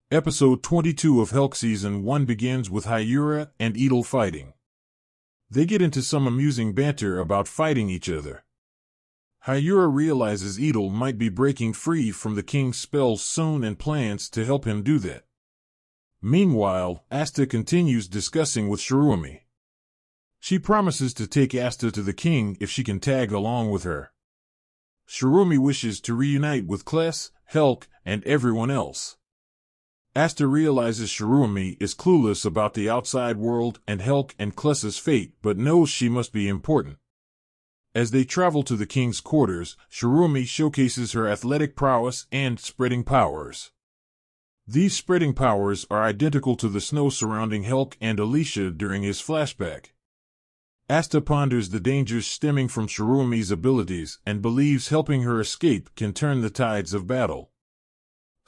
Episode 22 of Helck Season 1 begins with Hyura and Edel fighting. They get into some amusing banter about fighting each other. Hyura realizes Edel might be breaking free from the king's spells soon and plans to help him do that. Meanwhile, Asta continues discussing with Shirumi. She promises to take Asta to the king if she can tag along with her. Shirumi wishes to reunite with Kless, Helck, and everyone else. Asta realizes Shirumi is clueless about the outside world and Helck and Kless's fate, but knows she must be important. As they travel to the king's quarters, Shirumi showcases her athletic prowess and spreading powers. These spreading powers are identical to the snow surrounding Helck and Alicia during his flashback. Asta ponders the dangers stemming from Shirumi's abilities and believes helping her escape can turn the tides of battle.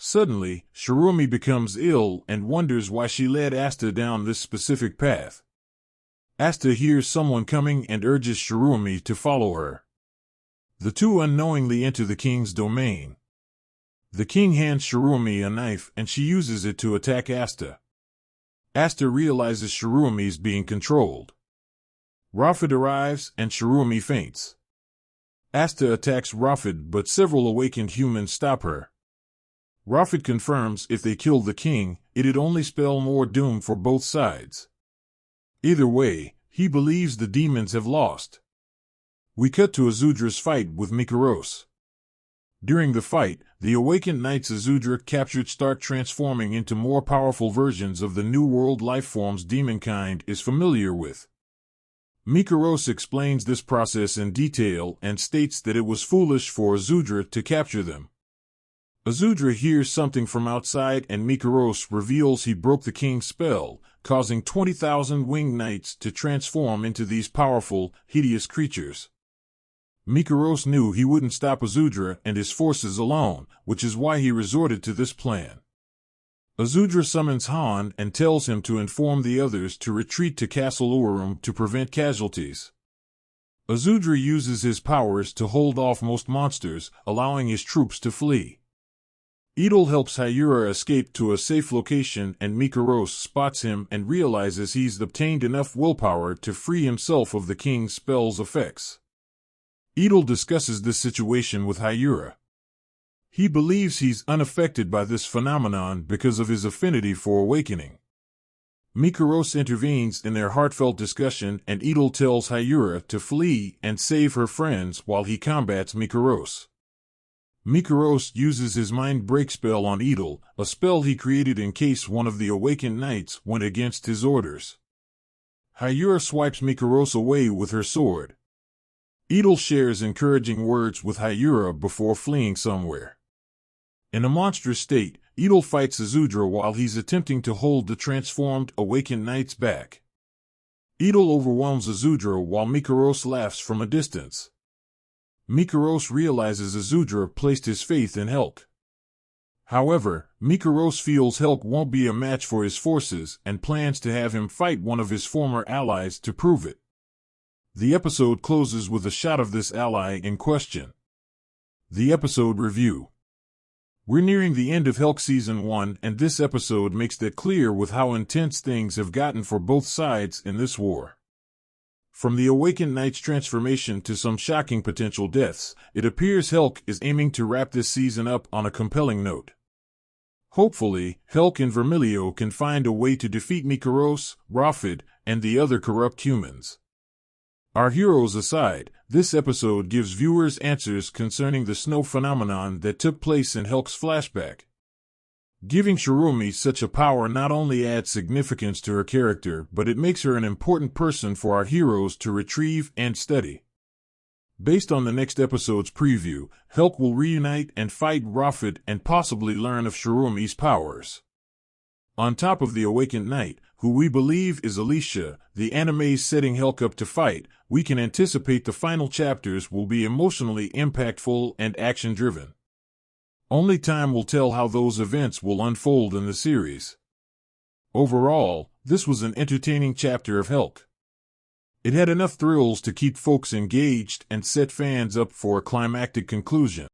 Suddenly, Shirumi becomes ill and wonders why she led Asta down this specific path. Asta hears someone coming and urges Shirumi to follow her. The two unknowingly enter the king's domain. The king hands Shirumi a knife and she uses it to attack Asta. Asta realizes Shirumi is being controlled. Rafid arrives and Shirumi faints. Asta attacks Rafid, but several awakened humans stop her. Rafid confirms if they kill the king, it'd only spell more doom for both sides. Either way, he believes the demons have lost. We cut to Azudra's fight with Mikaros. During the fight, the awakened knights Azudra captured start transforming into more powerful versions of the New World lifeforms demonkind is familiar with. Mikaros explains this process in detail and states that it was foolish for Azudra to capture them. Azudra hears something from outside and Mikaros reveals he broke the king's spell, causing 20,000 winged knights to transform into these powerful, hideous creatures. Mikaros knew he wouldn't stop Azudra and his forces alone, which is why he resorted to this plan. Azudra summons Han and tells him to inform the others to retreat to Castle Urim to prevent casualties. Azudra uses his powers to hold off most monsters, allowing his troops to flee. Edel helps Hyura escape to a safe location and Mikaros spots him and realizes he's obtained enough willpower to free himself of the king's spell's effects. Edel discusses this situation with Hyura. He believes he's unaffected by this phenomenon because of his affinity for awakening. Mikaros intervenes in their heartfelt discussion and Edel tells Hyura to flee and save her friends while he combats Mikaros. Mikaros uses his mind break spell on Edel, a spell he created in case one of the awakened knights went against his orders. Hyura swipes Mikaros away with her sword. Edel shares encouraging words with Hyura before fleeing somewhere. In a monstrous state, Edel fights Azudra while he's attempting to hold the transformed, awakened knights back. Edel overwhelms Azudra while Mikaros laughs from a distance. Mikaros realizes Azudra placed his faith in Helck. However, Mikaros feels Helck won't be a match for his forces and plans to have him fight one of his former allies to prove it. The episode closes with a shot of this ally in question. The episode review. We're nearing the end of Helck Season 1 and this episode makes that clear with how intense things have gotten for both sides in this war. From the awakened knight's transformation to some shocking potential deaths, it appears Helck is aiming to wrap this season up on a compelling note. Hopefully, Helck and Vermilio can find a way to defeat Mikaros, Rafid, and the other corrupt humans. Our heroes aside, this episode gives viewers answers concerning the snow phenomenon that took place in Helck's flashback. Giving Shirumi such a power not only adds significance to her character, but it makes her an important person for our heroes to retrieve and study. Based on the next episode's preview, Helck will reunite and fight Rafid and possibly learn of Shirumi's powers. On top of the awakened knight, who we believe is Alicia, the anime's setting Helck up to fight, we can anticipate the final chapters will be emotionally impactful and action-driven. Only time will tell how those events will unfold in the series. Overall, this was an entertaining chapter of Helck. It had enough thrills to keep folks engaged and set fans up for a climactic conclusion.